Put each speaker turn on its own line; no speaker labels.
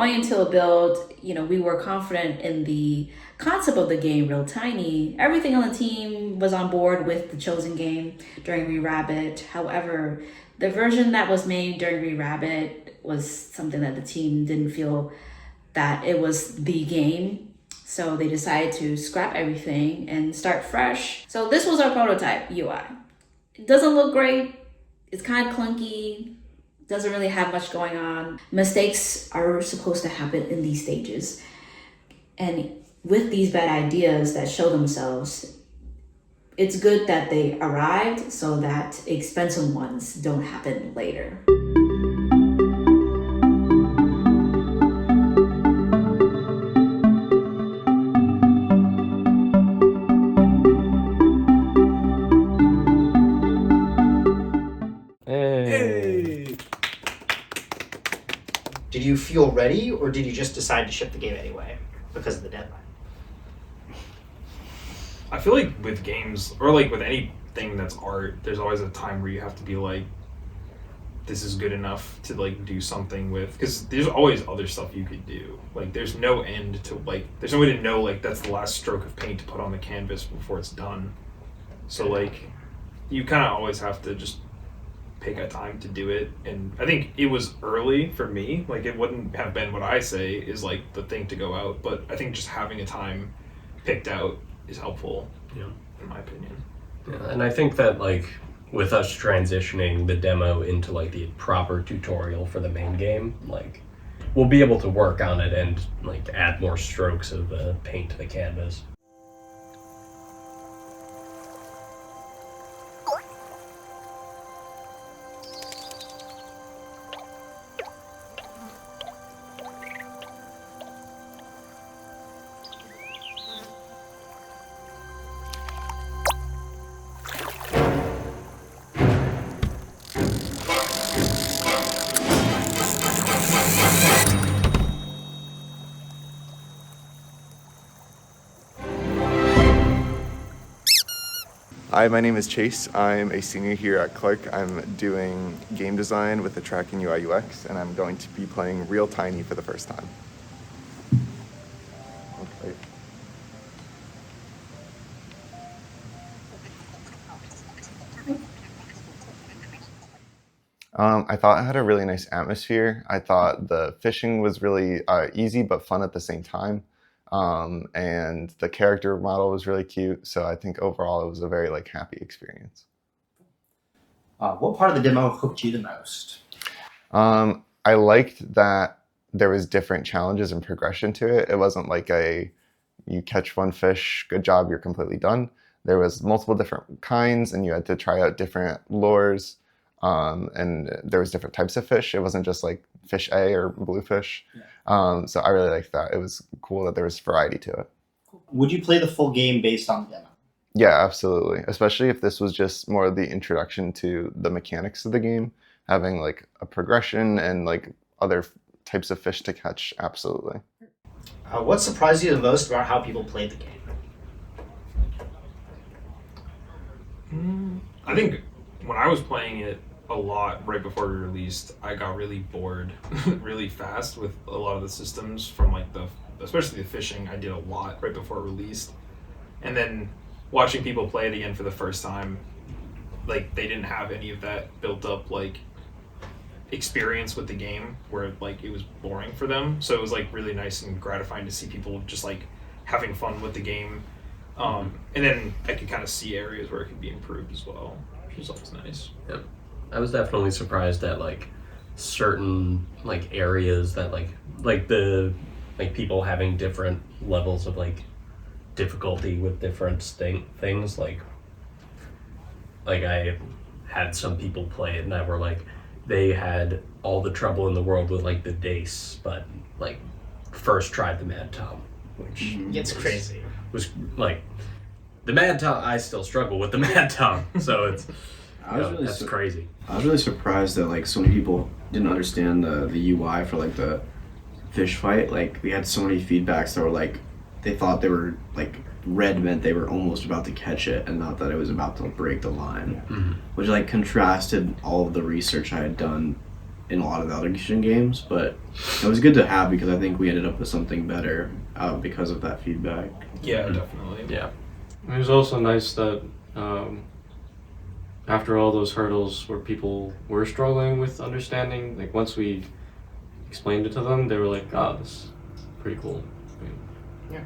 going into a build, we were confident in the concept of the game, Real Tiny. Everything on the team was on board with the chosen game during Re-Rabbit. However, the version that was made during Re-Rabbit was something that the team didn't feel that it was the game. So they decided to scrap everything and start fresh. So this was our prototype UI. It doesn't look great. It's kind of clunky. Doesn't really have much going on. Mistakes are supposed to happen in these stages. And with these bad ideas that show themselves, it's good that they arrived so that expensive ones don't happen later.
Did you feel ready, or did you just decide to ship the game anyway because of the deadline?
I feel like with games, or like with anything that's art, there's always a time where you have to be like, this is good enough to like do something with, because there's always other stuff you could do. Like there's no end to like, there's no way to know like that's the last stroke of paint to put on the canvas before it's done. So like, you kind of always have to just pick a time to do it. And I think it was early for me. Like it wouldn't have been what I say is like the thing to go out, but I think just having a time picked out is helpful, in my opinion.
Yeah, and I think that like with us transitioning the demo into like the proper tutorial for the main game, like we'll be able to work on it and like add more strokes of paint to the canvas.
Hi, my name is Chase. I'm a senior here at Clark. I'm doing game design with the tracking UI UX, and I'm going to be playing Real Tiny for the first time. Okay. I thought it had a really nice atmosphere. I thought the fishing was really easy but fun at the same time. And the character model was really cute. So I think overall it was a very happy experience.
What part of the demo hooked you the most?
I liked that there was different challenges and progression to it. It wasn't like you catch one fish, good job, you're completely done. There was multiple different kinds and you had to try out different lures. And there was different types of fish. It wasn't just like fish A or bluefish. Yeah. So I really liked that. It was cool that there was variety to it.
Would you play the full game based on the demo?
Yeah, absolutely. Especially if this was just more of the introduction to the mechanics of the game, having like a progression and like other types of fish to catch. Absolutely.
What surprised you the most about how people played the game?
I think when I was playing it a lot right before we released, I got really bored really fast with a lot of the systems from like especially the fishing. I did a lot right before it released. And then watching people play it again for the first time, like they didn't have any of that built up like experience with the game where like it was boring for them. So it was like really nice and gratifying to see people just like having fun with the game. And then I could kind of see areas where it could be improved as well, which is always nice.
Yep. I was definitely surprised at like certain like areas that like the like people having different levels of like difficulty with different things. Like I had some people play it and that were like they had all the trouble in the world with like the dace, but like first tried the Mad Tom, which
It's crazy.
Was like the Mad Tom. I still struggle with the Mad Tom, so it's. That's crazy.
I was really surprised that like so many people didn't understand the UI for like the fish fight. Like we had so many feedbacks that were like they thought they were like red meant they were almost about to catch it and not that it was about to break the line, which like contrasted all of the research I had done in a lot of the other Kishin games, but it was good to have because I think we ended up with something better because of that feedback.
Yeah, definitely.
Yeah.
It was also nice that after all those hurdles where people were struggling with understanding, like once we explained it to them, they were like, "Ah, this is pretty cool." I mean,
Yeah.